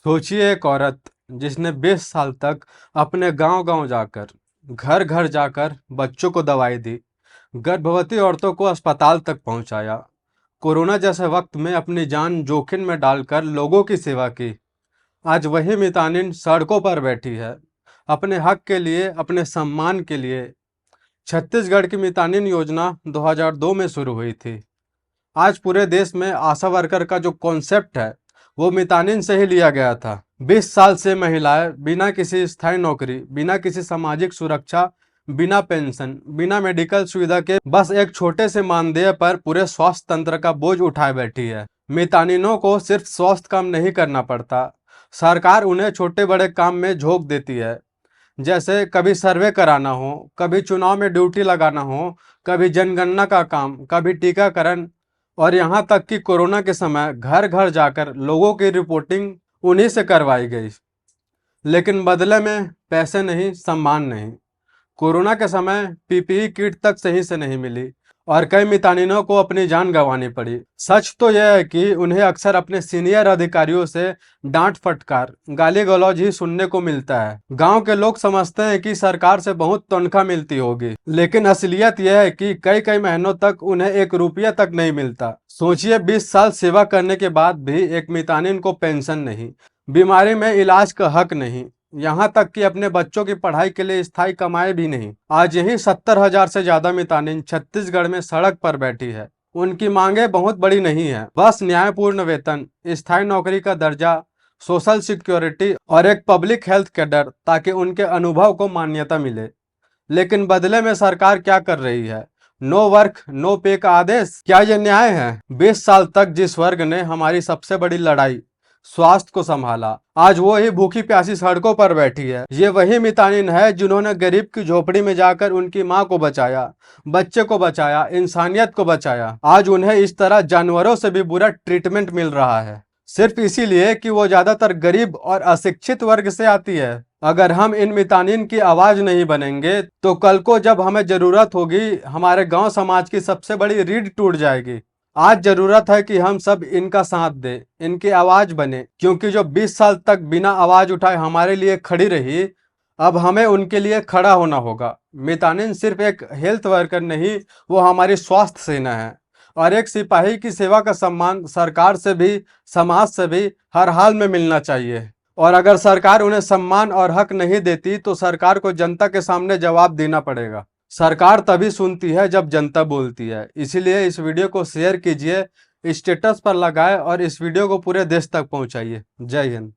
सोचिए एक औरत जिसने 20 साल तक अपने गांव-गांव जाकर, घर-घर जाकर बच्चों को दवाई दी, गर्भवती औरतों को अस्पताल तक पहुंचाया, कोरोना जैसे वक्त में अपनी जान जोखिम में डालकर लोगों की सेवा की। आज वही मितानिन सड़कों पर बैठी है, अपने हक के लिए, अपने सम्मान के लिए। छत्तीसगढ़ की मितानिन योजना 2002 में शुरू हुई थी। आज पूरे देश में आशा वर्कर का जो कॉन्सेप्ट है वो मितानिन से ही लिया गया था। 20 साल से महिलाएं बिना किसी स्थायी नौकरी, बिना किसी सामाजिक सुरक्षा, बिना पेंशन, बिना मेडिकल सुविधा के बस एक छोटे से मानदेय पर पूरे स्वास्थ्य तंत्र का बोझ उठाए बैठी है। मितानिनों को सिर्फ स्वास्थ्य काम नहीं करना पड़ता, सरकार उन्हें छोटे बड़े काम में झोंक देती है। जैसे कभी सर्वे कराना हो, कभी चुनाव में ड्यूटी लगाना हो, कभी जनगणना का काम, कभी टीकाकरण, और यहाँ तक कि कोरोना के समय घर घर जाकर लोगों की रिपोर्टिंग उन्हीं से करवाई गई। लेकिन बदले में पैसे नहीं, सम्मान नहीं। कोरोना के समय पीपीई किट तक सही से नहीं मिली और कई मितानिनों को अपनी जान गंवानी पड़ी। सच तो यह है कि उन्हें अक्सर अपने सीनियर अधिकारियों से डांट फटकार, गाली गलौज ही सुनने को मिलता है। गांव के लोग समझते हैं कि सरकार से बहुत तनख्वाह मिलती होगी, लेकिन असलियत यह है कि कई कई महीनों तक उन्हें 1 रुपया तक नहीं मिलता। सोचिए 20 साल सेवा करने के बाद भी एक मितानिन को पेंशन नहीं, बीमारी में इलाज का हक नहीं, यहाँ तक कि अपने बच्चों की पढ़ाई के लिए स्थायी कमाई भी नहीं। आज यही 70,000 से ज्यादा मितानिन छत्तीसगढ़ में सड़क पर बैठी है। उनकी मांगे बहुत बड़ी नहीं है, बस न्यायपूर्ण वेतन, स्थायी नौकरी का दर्जा, सोशल सिक्योरिटी और एक पब्लिक हेल्थ कैडर, ताकि उनके अनुभव को मान्यता मिले। लेकिन बदले में सरकार क्या कर रही है? नो वर्क नो पे का आदेश। क्या यह न्याय है? 20 साल तक जिस वर्ग ने हमारी सबसे बड़ी लड़ाई, स्वास्थ्य को संभाला, आज वो ही भूखी प्यासी सड़कों पर बैठी है। ये वही मितानिन है जिन्होंने गरीब की झोपड़ी में जाकर उनकी माँ को बचाया, बच्चे को बचाया, इंसानियत को बचाया। आज उन्हें इस तरह जानवरों से भी बुरा ट्रीटमेंट मिल रहा है, सिर्फ इसीलिए कि वो ज्यादातर गरीब और अशिक्षित वर्ग से आती है। अगर हम इन मितानिन की आवाज नहीं बनेंगे तो कल को जब हमें जरूरत होगी, हमारे गांव समाज की सबसे बड़ी रीढ़ टूट जाएगी। आज जरूरत है कि हम सब इनका साथ दें, इनकी आवाज बने, क्योंकि जो 20 साल तक बिना आवाज उठाए हमारे लिए खड़ी रही, अब हमें उनके लिए खड़ा होना होगा। मितानिन सिर्फ एक हेल्थ वर्कर नहीं, वो हमारी स्वास्थ्य सेना है, और एक सिपाही की सेवा का सम्मान सरकार से भी, समाज से भी हर हाल में मिलना चाहिए। और अगर सरकार उन्हें सम्मान और हक नहीं देती तो सरकार को जनता के सामने जवाब देना पड़ेगा। सरकार तभी सुनती है जब जनता बोलती है। इसीलिए इस वीडियो को शेयर कीजिए, स्टेटस पर लगाएं और इस वीडियो को पूरे देश तक पहुंचाइए। जय हिंद।